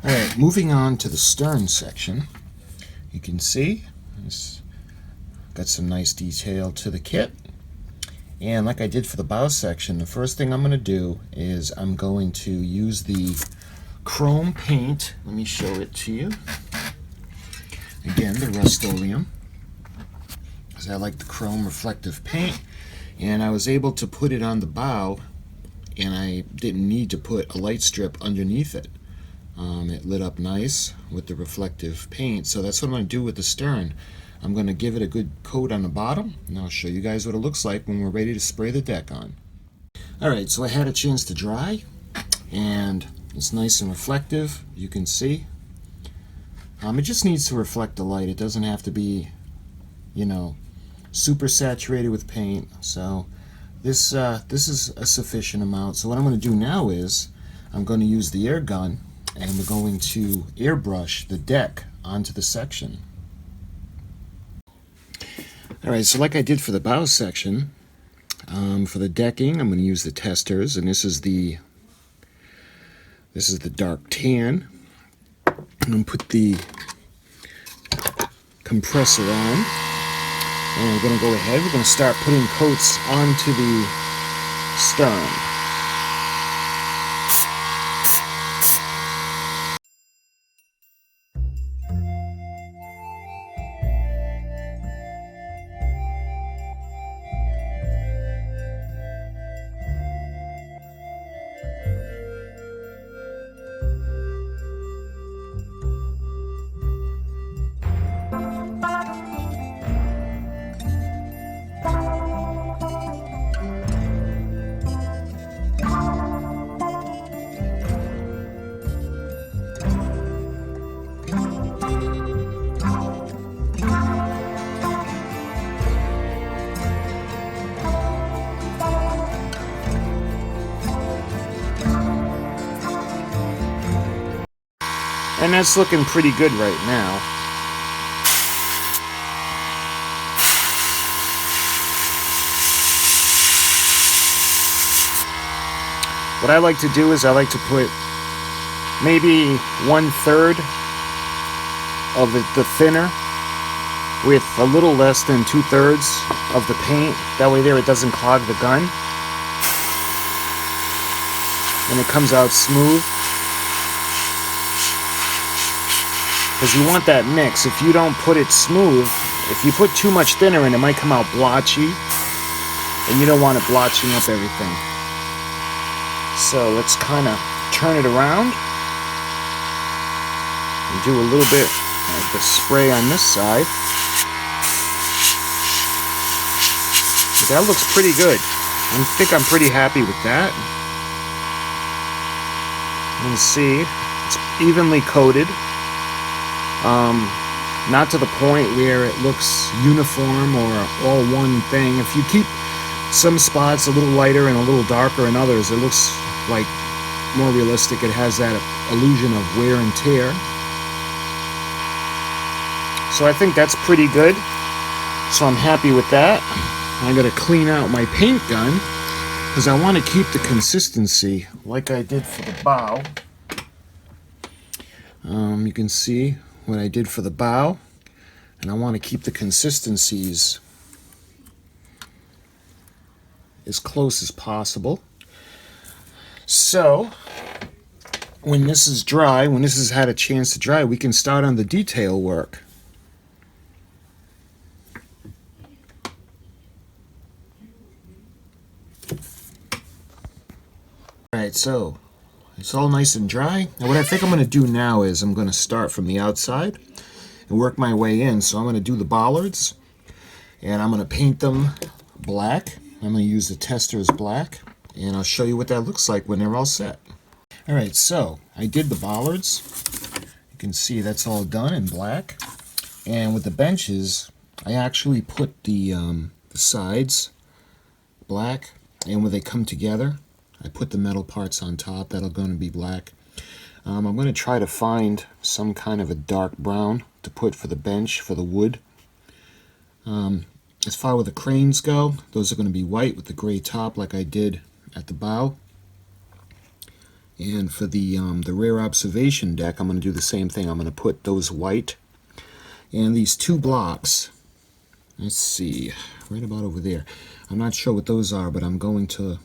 Alright, moving on to the stern section. You can see it's got some nice detail to the kit. And like I did for the bow section, the first thing I'm going to do is I'm going to use the chrome paint. Let me show it to you. Again, the Rust-Oleum, because I like the chrome reflective paint. And I was able to put it on the bow, and I didn't need to put a light strip underneath it. It lit up nice with the reflective paint, so that's what I'm going to do with the stern. I'm going to give it a good coat on the bottom, and I'll show you guys what it looks like when we're ready to spray the deck on. Alright, so I had a chance to dry, and it's nice and reflective, you can see. It just needs to reflect the light. It doesn't have to be, you know, super saturated with paint. So this is a sufficient amount. So what I'm going to do now is I'm going to use the air gun, and we're going to airbrush the deck onto the section. Alright, so like I did for the bow section, for the decking I'm going to use the testers, and this is the dark tan. I'm going to put the compressor on, and we're going to go ahead, we're going to start putting coats onto the stern. And that's looking pretty good right now. What I like to do is I like to put maybe 1/3 of the thinner with a little less than 2/3 of the paint. That way there it doesn't clog the gun. And it comes out smooth. Because you want that mix. If you don't put it smooth, if you put too much thinner in, it might come out blotchy, and you don't want it blotching up everything. So let's kind of turn it around and do a little bit of the spray on this side. But that looks pretty good. I think I'm pretty happy with that. You can see it's evenly coated. Not to the point where it looks uniform or all one thing. If you keep some spots a little lighter and a little darker in others, it looks like more realistic. It has that illusion of wear and tear. So I think that's pretty good. So I'm happy with that. I'm going to clean out my paint gun because I want to keep the consistency like I did for the bow. You can see what I did for the bow, and I want to keep the consistencies as close as possible. So when this is dry, when this has had a chance to dry, we can start on the detail work. Alright, so it's all nice and dry. And what I think I'm going to do now is I'm going to start from the outside and work my way in. So I'm going to do the bollards, and I'm going to paint them black. I'm going to use the testers black, and I'll show you what that looks like when they're all set. Alright, so I did the bollards. You can see that's all done in black. And with the benches, I actually put the sides black, and when they come together, I put the metal parts on top that are going to be black. I'm going to try to find some kind of a dark brown to put for the bench, for the wood. As far as the cranes go, those are going to be white with the gray top like I did at the bow. And for the rear observation deck, I'm going to do the same thing. I'm going to put those white. And these two blocks, let's see, right about over there. I'm not sure what those are, but I'm going to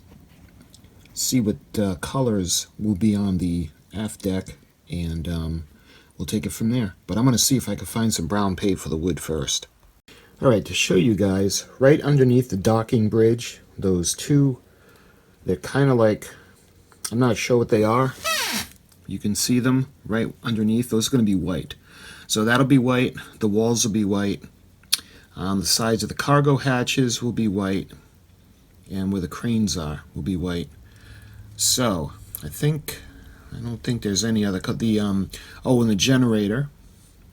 see what colors will be on the aft deck, and we'll take it from there. But I'm going to see if I can find some brown paint for the wood first. Alright, to show you guys, right underneath the docking bridge, those two, they're kind of like, I'm not sure what they are. You can see them right underneath. Those are going to be white. So that'll be white. The walls will be white. The sides of the cargo hatches will be white. And where the cranes are will be white. So I don't think there's any other. Oh, and the generator.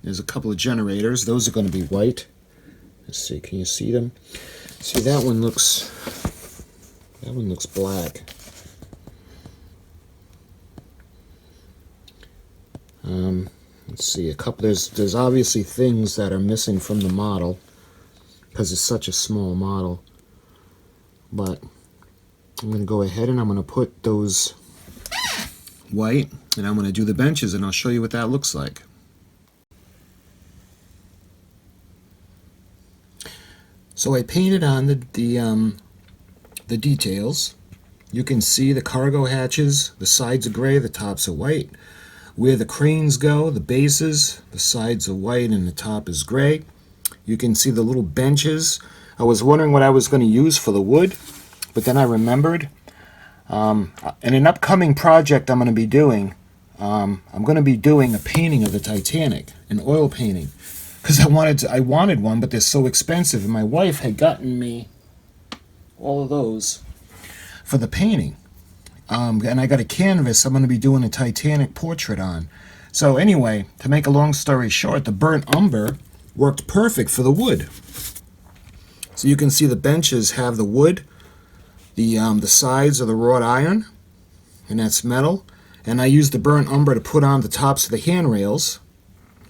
There's a couple of generators. Those are going to be white. Let's see. Can you see them? See, that one looks black. Let's see, a couple. There's obviously things that are missing from the model because it's such a small model. But I'm going to go ahead and I'm going to put those white, and I'm going to do the benches, and I'll show you what that looks like. So I painted on the details. You can see the cargo hatches. The sides are gray, the tops are white. Where the cranes go, the bases, the sides are white and the top is gray. You can see the little benches. I was wondering what I was going to use for the wood, but then I remembered. In an upcoming project I'm going to be doing, I'm going to be doing a painting of the Titanic, an oil painting, because I wanted one, but they're so expensive, and my wife had gotten me all of those for the painting. And I got a canvas I'm going to be doing a Titanic portrait on. So anyway, to make a long story short, the burnt umber worked perfect for the wood. So you can see the benches have the wood, the sides are the wrought iron, and that's metal. And I used the burnt umber to put on the tops of the handrails.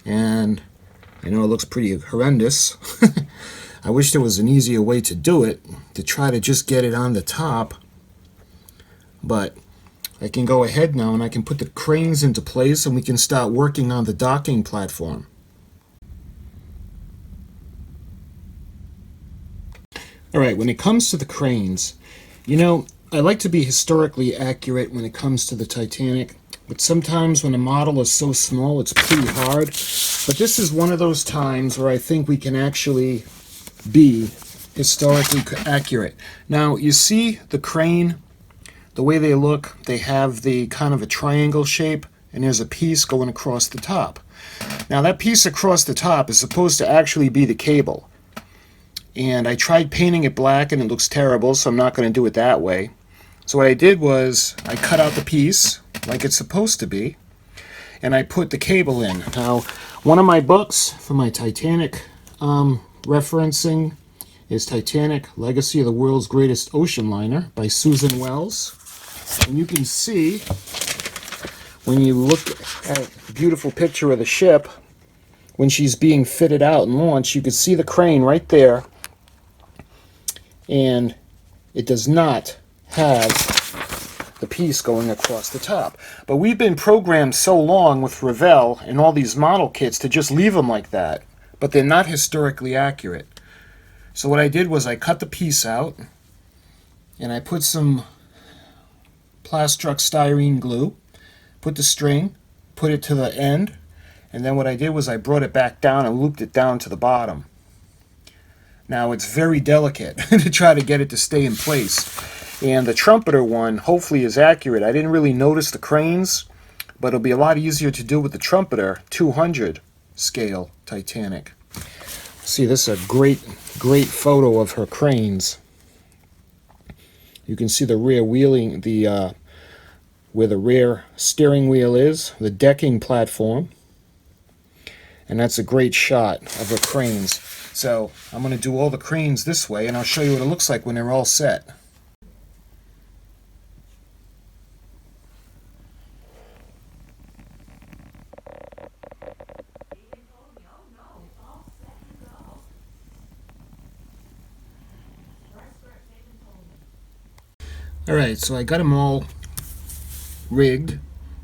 And I know it looks pretty horrendous. I wish there was an easier way to do it, to try to just get it on the top. But I can go ahead now and I can put the cranes into place and we can start working on the docking platform. Alright, when it comes to the cranes, you know, I like to be historically accurate when it comes to the Titanic, but sometimes when a model is so small it's pretty hard. But this is one of those times where I think we can actually be historically accurate. Now, you see the crane, the way they look, they have the kind of a triangle shape, and there's a piece going across the top. Now that piece across the top is supposed to actually be the cable. And I tried painting it black and it looks terrible, so I'm not going to do it that way. So what I did was I cut out the piece like it's supposed to be, and I put the cable in. Now, one of my books for my Titanic referencing is Titanic, Legacy of the World's Greatest Ocean Liner by Susan Wells. And you can see, when you look at a beautiful picture of the ship, when she's being fitted out and launched, you can see the crane right there. And it does not have the piece going across the top. But we've been programmed so long with Revell and all these model kits to just leave them like that. But they're not historically accurate. So what I did was I cut the piece out, and I put some Plastrux styrene glue, put the string, put it to the end, and then what I did was I brought it back down and looped it down to the bottom. Now it's very delicate to try to get it to stay in place. And the trumpeter one hopefully is accurate. I didn't really notice the cranes, but it'll be a lot easier to do with the trumpeter 200 scale Titanic. See, this is a great photo of her cranes. You can see the rear wheeling, where the rear steering wheel is, the decking platform, and that's a great shot of her cranes. So I'm going to do all the cranes this way, and I'll show you what it looks like when they're all set. Alright, so I got them all rigged. It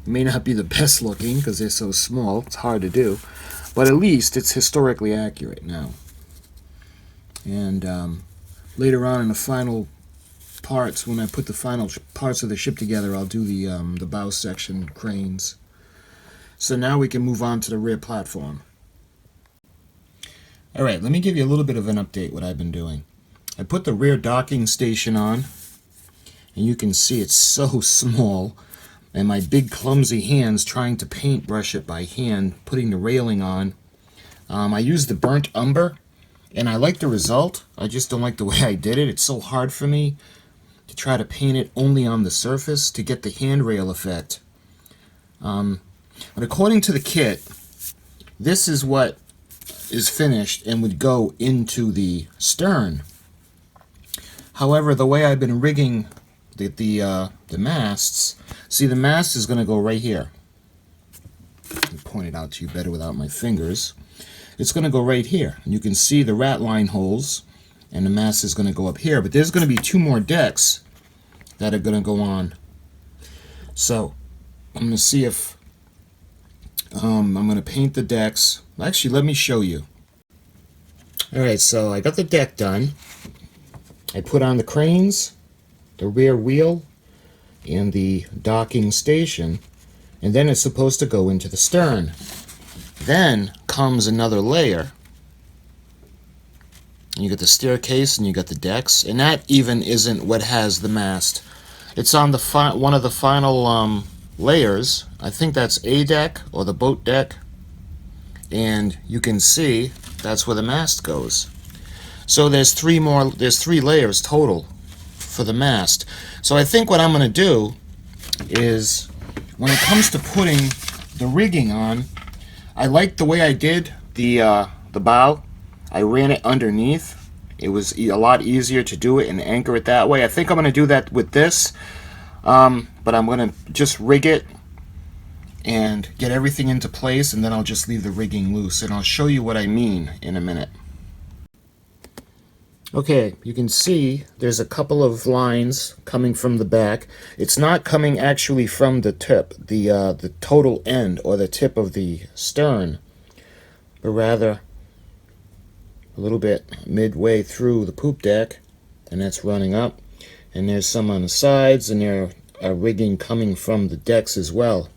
may not be the best looking because they're so small. It's hard to do. But at least it's historically accurate now. And later on in the final parts, when I put the final parts of the ship together, I'll do the bow section cranes. So now we can move on to the rear platform. Alright, let me give you a little bit of an update what I've been doing. I put the rear docking station on, and you can see it's so small, and my big clumsy hands trying to paintbrush it by hand, putting the railing on. I used the burnt umber, and I like the result. I just don't like the way I did it. It's so hard for me to try to paint it only on the surface to get the handrail effect. But according to the kit, this is what is finished and would go into the stern. However, the way I've been rigging the masts, see, the mast is going to go right here. Let me point it out to you better without my fingers. It's going to go right here, and you can see the rat line holes, and the mast is going to go up here. But there's going to be 2 more decks that are going to go on. So I'm going to see if I'm going to paint the decks. Actually, let me show you. Alright, so I got the deck done. I put on the cranes, the rear wheel, and the docking station, and then it's supposed to go into the stern. Then comes another layer. You got the staircase and you got the decks, and that even isn't what has the mast. It's on the one of the final layers. I think that's A deck or the boat deck, and you can see that's where the mast goes. So there's 3 layers total for the mast. So I think what I'm going to do is, when it comes to putting the rigging on, I like the way I did the bow. I ran it underneath. It was a lot easier to do it and anchor it that way. I think I'm going to do that with this, but I'm going to just rig it and get everything into place, and then I'll just leave the rigging loose, and I'll show you what I mean in a minute. Okay, you can see there's a couple of lines coming from the back. It's not coming actually from the tip, the total end or the tip of the stern, but rather a little bit midway through the poop deck, and that's running up. And there's some on the sides, and there are rigging coming from the decks as well.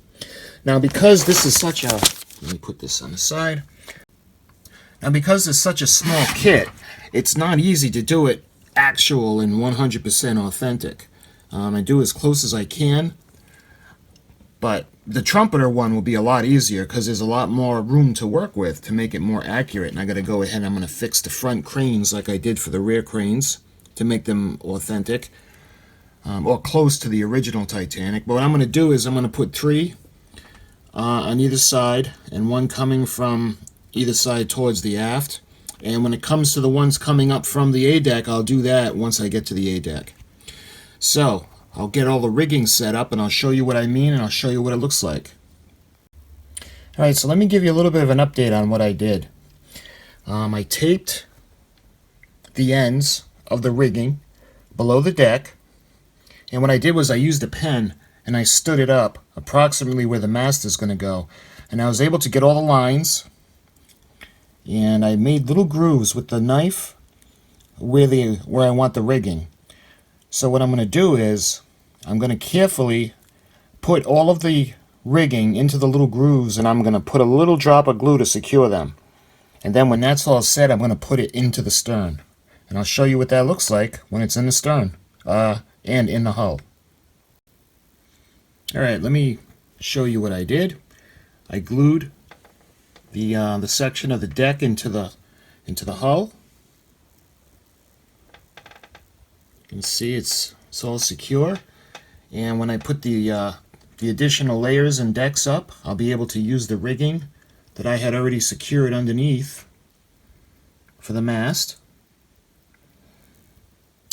Now, because this is such a, let me put this on the side. Now, because it's such a small kit, it's not easy to do it actual and 100% authentic. I do as close as I can, but the trumpeter one will be a lot easier because there's a lot more room to work with to make it more accurate. And I got to go ahead and I'm going to fix the front cranes like I did for the rear cranes to make them authentic, or close to the original Titanic. But what I'm going to do is I'm going to put 3 on either side, and 1 coming from either side towards the aft. And when it comes to the ones coming up from the A deck, I'll do that once I get to the A deck. So I'll get all the rigging set up, and I'll show you what I mean, and I'll show you what it looks like. Alright, so let me give you a little bit of an update on what I did. I taped the ends of the rigging below the deck, and what I did was I used a pen and I stood it up approximately where the mast is going to go, and I was able to get all the lines, and I made little grooves with the knife where I want the rigging. So what I'm going to do is I'm going to carefully put all of the rigging into the little grooves, and I'm going to put a little drop of glue to secure them. And then when that's all set, I'm going to put it into the stern. And I'll show you what that looks like when it's in the stern and in the hull. Alright, let me show you what I did. I glued the section of the deck into the hull. You can see it's all secure, and when I put the additional layers and decks up, I'll be able to use the rigging that I had already secured underneath for the mast,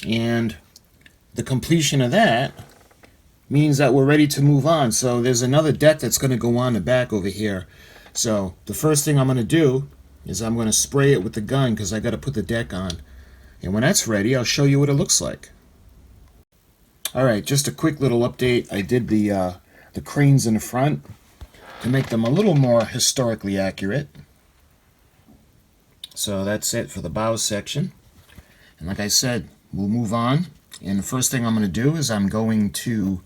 and the completion of that means that we're ready to move on. So there's another deck that's going to go on the back over here. So the first thing I'm going to do is I'm going to spray it with the gun because I got to put the deck on. And when that's ready, I'll show you what it looks like. Alright, just a quick little update. I did the the cranes in the front to make them a little more historically accurate. So that's it for the bow section. And like I said, we'll move on. And the first thing I'm going to do is I'm going to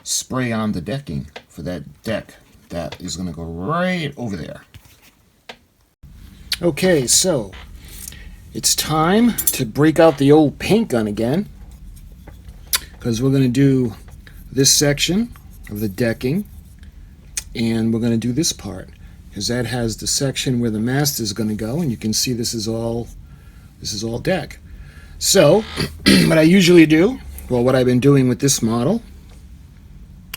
spray on the decking for that deck. That is going to go right over there. Okay, so it's time to break out the old paint gun again, because we're going to do this section of the decking, and we're going to do this part, because that has the section where the mast is going to go, and you can see this is all deck. So what I usually do, well, what I've been doing with this model,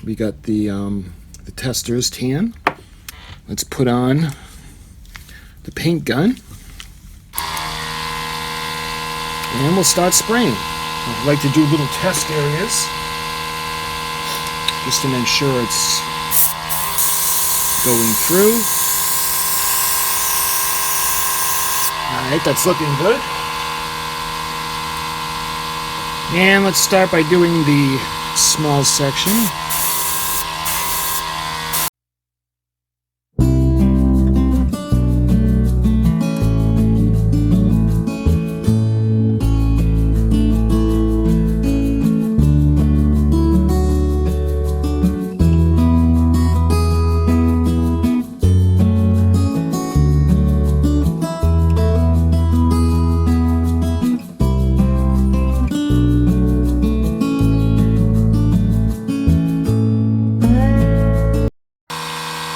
we got the tester's tan. Let's put on the paint gun, and we'll start spraying. I like to do little test areas just to make sure it's going through. Alright, that's looking good. And let's start by doing the small section.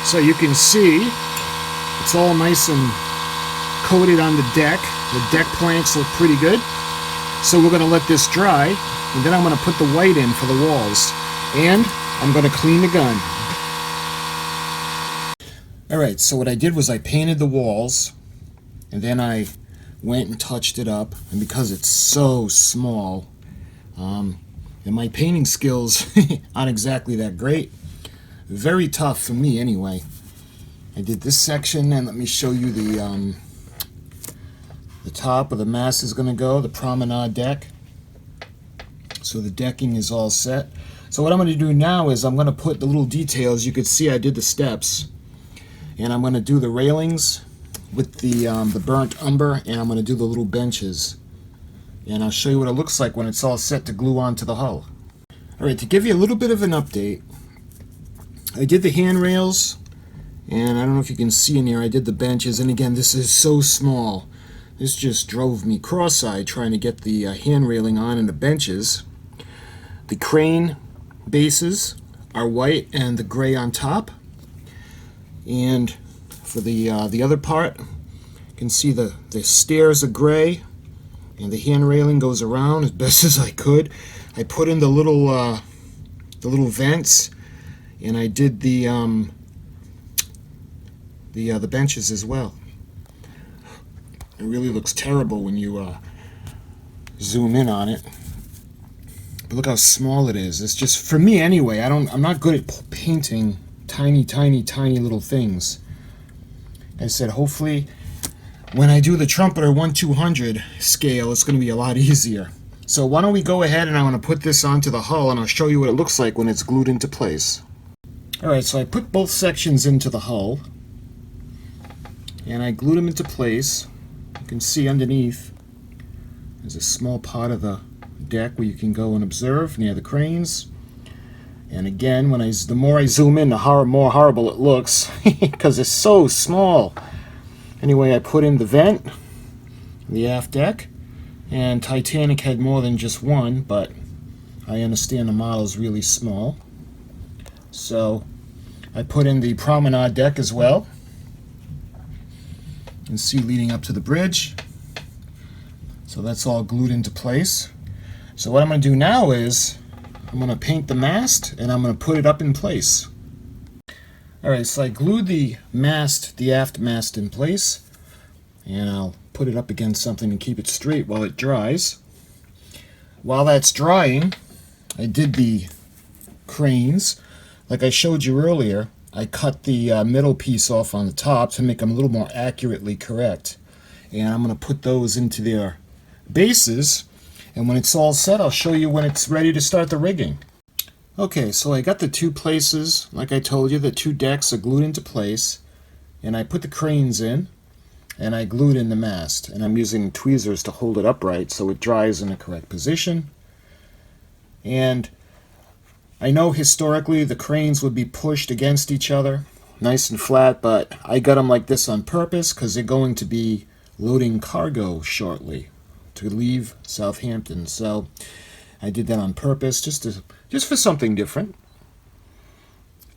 So you can see it's all nice and coated on the deck. The deck planks look pretty good. So we're going to let this dry, and then I'm going to put the white in for the walls. And I'm going to clean the gun. Alright, so what I did was I painted the walls, and then I went and touched it up. And because it's so small, and my painting skills aren't exactly that great, very tough for me anyway. I did this section, and let me show you the top where the mast is going to go, the promenade deck. So the decking is all set. So what I'm going to do now is I'm going to put the little details. You could see I did the steps, and I'm going to do the railings with the burnt umber, and I'm going to do the little benches. And I'll show you what it looks like when it's all set to glue onto the hull. Alright, to give you a little bit of an update, I did the handrails, and I don't know if you can see in here, I did the benches, and again, this is so small. This just drove me cross-eyed trying to get the hand railing on and the benches. The crane bases are white and the gray on top. And for the other part, you can see the stairs are gray, and the hand railing goes around as best as I could. I put in the little vents, and I did the benches as well. It really looks terrible when you zoom in on it. But look how small it is. It's just, for me anyway, I'm not good at painting tiny little things. I said, hopefully when I do the trumpeter 1/200 scale, it's going to be a lot easier. So why don't we go ahead, and I'm going to put this onto the hull, and I'll show you what it looks like when it's glued into place. Alright, so I put both sections into the hull, and I glued them into place. You can see underneath there's a small part of the deck where you can go and observe near the cranes. And again, the more I zoom in, the more horrible it looks because it's so small. Anyway, I put in the vent, the aft deck, and Titanic had more than just one, but I understand the model is really small. So I put in the promenade deck as well. You can see leading up to the bridge. So that's all glued into place. So what I'm going to do now is I'm going to paint the mast, and I'm going to put it up in place. Alright, so I glued the aft mast in place, and I'll put it up against something to keep it straight while it dries. While that's drying, I did the cranes. Like I showed you earlier, I cut the middle piece off on the top to make them a little more accurately correct. And I'm going to put those into their bases, and when it's all set, I'll show you when it's ready to start the rigging. Okay, so I got the two places, like I told you, the two decks are glued into place, and I put the cranes in, and I glued in the mast, and I'm using tweezers to hold it upright so it dries in the correct position. And I know historically the cranes would be pushed against each other, nice and flat, but I got them like this on purpose because they're going to be loading cargo shortly to leave Southampton. So I did that on purpose just for something different.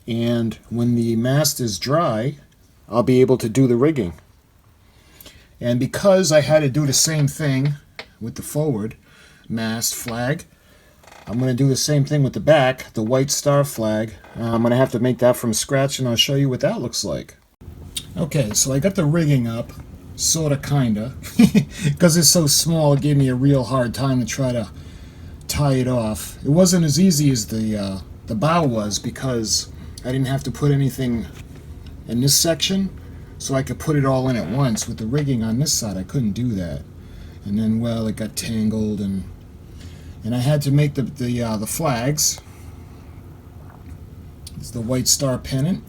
And when the mast is dry, I'll be able to do the rigging. And because I had to do the same thing with the forward mast flag, I'm going to do the same thing with the back, the white star flag. I'm going to have to make that from scratch, and I'll show you what that looks like. Okay, so I got the rigging up, sorta, kinda. Because it's so small, it gave me a real hard time to try to tie it off. It wasn't as easy as the bow was, because I didn't have to put anything in this section, so I could put it all in at once. With the rigging on this side, I couldn't do that. And then, well, it got tangled, and I had to make the flags. It's the white star pennant,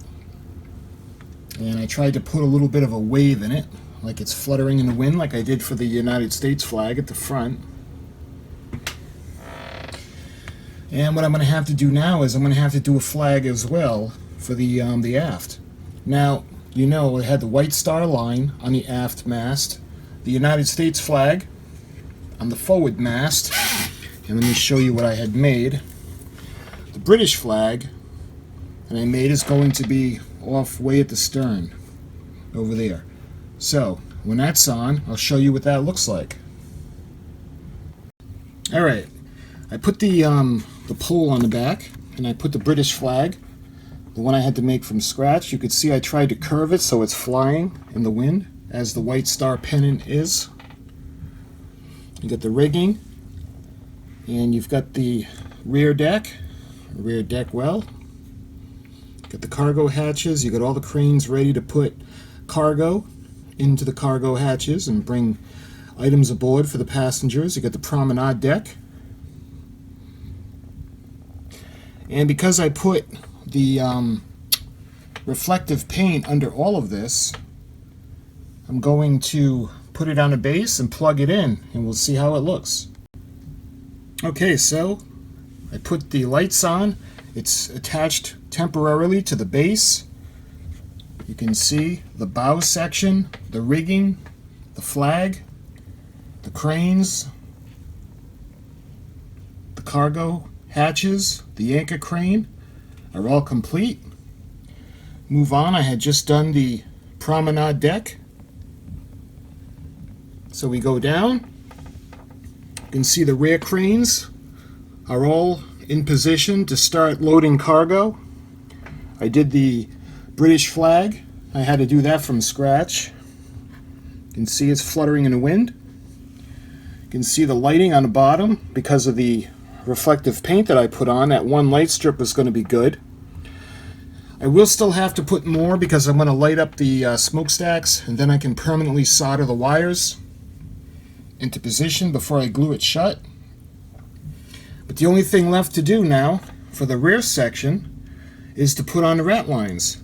and I tried to put a little bit of a wave in it, like it's fluttering in the wind, like I did for the United States flag at the front. And what I'm going to have to do now is I'm going to have to do a flag as well for the aft. Now, you know, it had the white star line on the aft mast, the United States flag on the forward mast, and let me show you what I had made. The British flag that I made is going to be off way at the stern over there. So when that's on, I'll show you what that looks like. Alright, I put the pole on the back, and I put the British flag, the one I had to make from scratch. You could see I tried to curve it so it's flying in the wind, as the white star pennant is. You got the rigging, and you've got the rear deck well. Got the cargo hatches. You got all the cranes ready to put cargo into the cargo hatches and bring items aboard for the passengers. You got the promenade deck. And because I put the reflective paint under all of this, I'm going to put it on a base and plug it in, and we'll see how it looks. Okay, so I put the lights on. It's attached temporarily to the base. You can see the bow section, the rigging, the flag, the cranes, the cargo hatches, the anchor crane are all complete. Move on, I had just done the promenade deck. So we go down. You can see the rear cranes are all in position to start loading cargo. I did the British flag. I had to do that from scratch. You can see it's fluttering in the wind. You can see the lighting on the bottom because of the reflective paint that I put on. That one light strip is going to be good. I will still have to put more because I'm going to light up the smokestacks, and then I can permanently solder the wires into position before I glue it shut. But the only thing left to do now for the rear section is to put on the rat lines.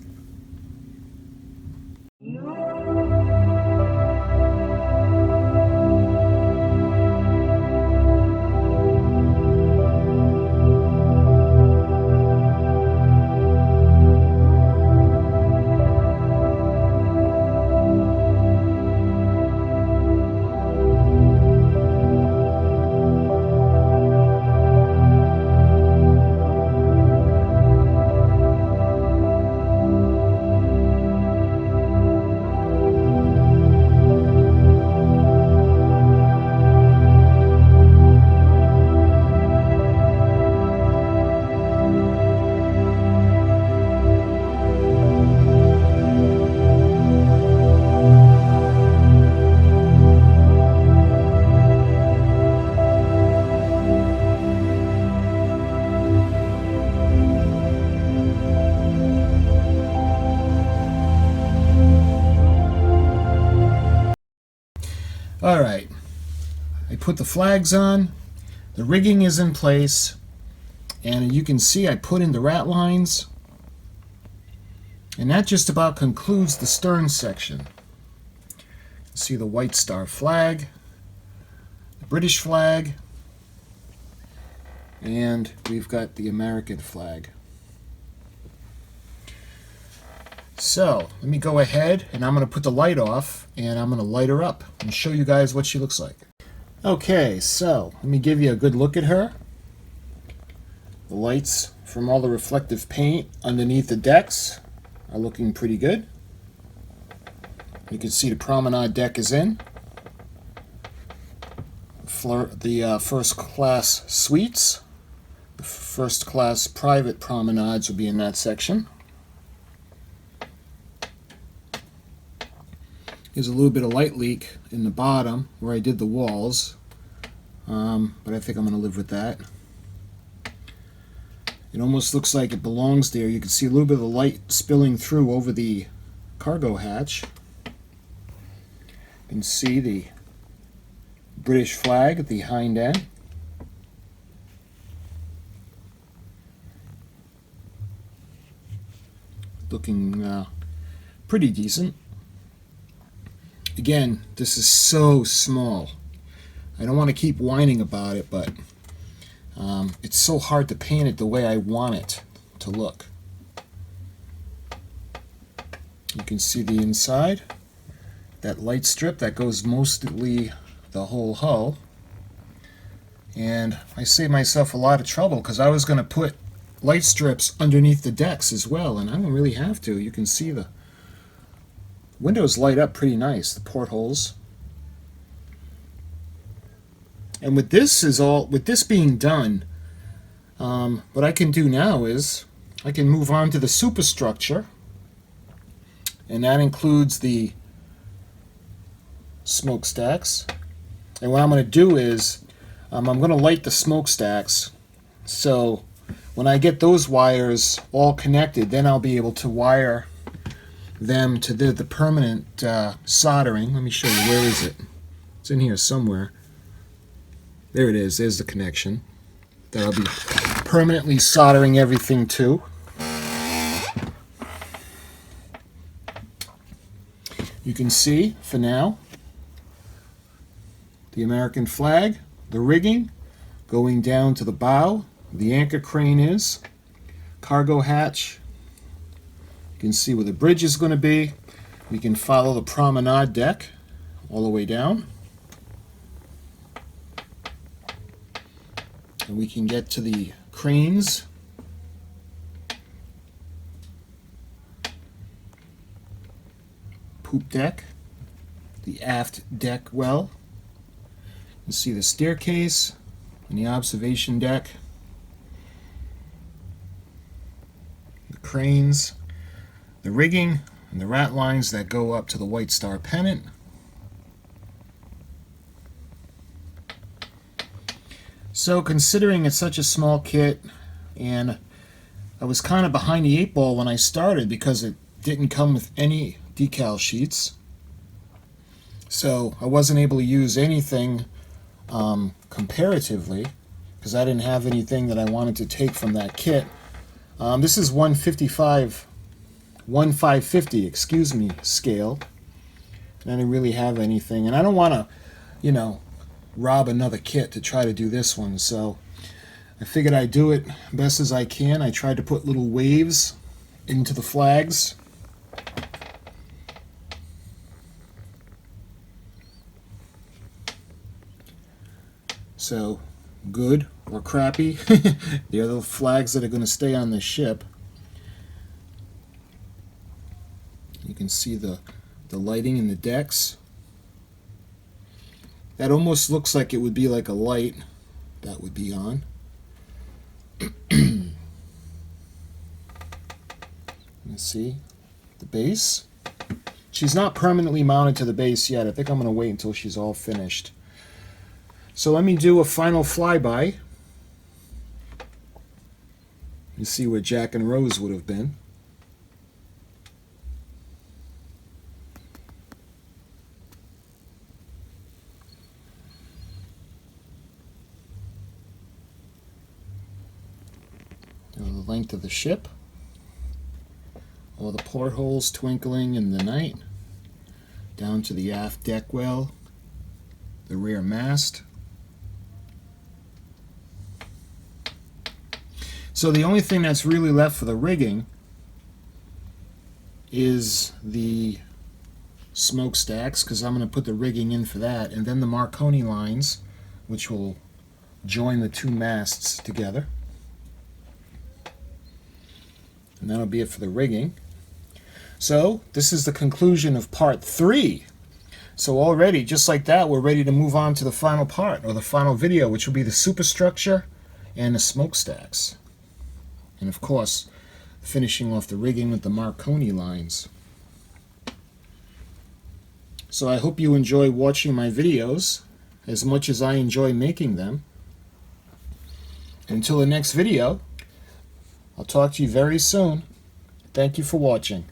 Alright, I put the flags on, the rigging is in place, And you can see I put in the rat lines. And that just about concludes the stern section. See the White Star flag, the British flag, and we've got the American flag. So let me go ahead and I'm going to put the light off and I'm going to light her up and show you guys what she looks like. Okay, so let me give you a good look at her. The lights from all the reflective paint underneath the decks are looking pretty good. You can see the promenade deck is in. The first class suites, the first class private promenades will be in that section. There's a little bit of light leak in the bottom where I did the walls, but I think I'm going to live with that. It almost looks like it belongs there. You can see a little bit of the light spilling through over the cargo hatch. You can see the British flag at the hind end. Looking pretty decent. Again, this is so small. I don't want to keep whining about it, but it's so hard to paint it the way I want it to look. You can see the inside. That light strip that goes mostly the whole hull. And I saved myself a lot of trouble because I was going to put light strips underneath the decks as well, and I don't really have to. You can see the windows light up pretty nice, the portholes. And with this being done, what I can do now is I can move on to the superstructure, and that includes the smokestacks. And what I'm going to do is I'm going to light the smokestacks, so when I get those wires all connected, then I'll be able to wire them to the permanent soldering. Let me show you. Where is it? It's in here somewhere. There it is. There's the connection that I'll be permanently soldering everything to. You can see, for now, the American flag, the rigging, going down to the bow. The anchor crane is, cargo hatch. You can see where the bridge is going to be. We can follow the promenade deck all the way down. And we can get to the cranes. Poop deck, the aft deck well. You can see the staircase and the observation deck. The cranes, the rigging, and the rat lines that go up to the White Star pennant. So considering it's such a small kit, and I was kind of behind the 8 ball when I started because it didn't come with any decal sheets, so I wasn't able to use anything comparatively because I didn't have anything that I wanted to take from that kit. This is 1550, excuse me, scale, and I didn't really have anything, and I don't want to, rob another kit to try to do this one, so I figured I'd do it best as I can. I tried to put little waves into the flags. So, good or crappy, they're the flags that are going to stay on the ship. You can see the lighting in the decks. That almost looks like it would be like a light that would be on. Let's see the base. She's not permanently mounted to the base yet. I think I'm going to wait until she's all finished. So let me do a final flyby. You see where Jack and Rose would have been. length of the ship. All the portholes twinkling in the night. Down to the aft deck well, the rear mast. So the only thing that's really left for the rigging is the smokestacks, because I'm going to put the rigging in for that, and then the Marconi lines, which will join the two masts together. And that'll be it for the rigging. So this is the conclusion of part 3. So already, just like that, we're ready to move on to the final part, or the final video, which will be the superstructure and the smokestacks. And of course, finishing off the rigging with the Marconi lines. So I hope you enjoy watching my videos as much as I enjoy making them. Until the next video, I'll talk to you very soon. Thank you for watching.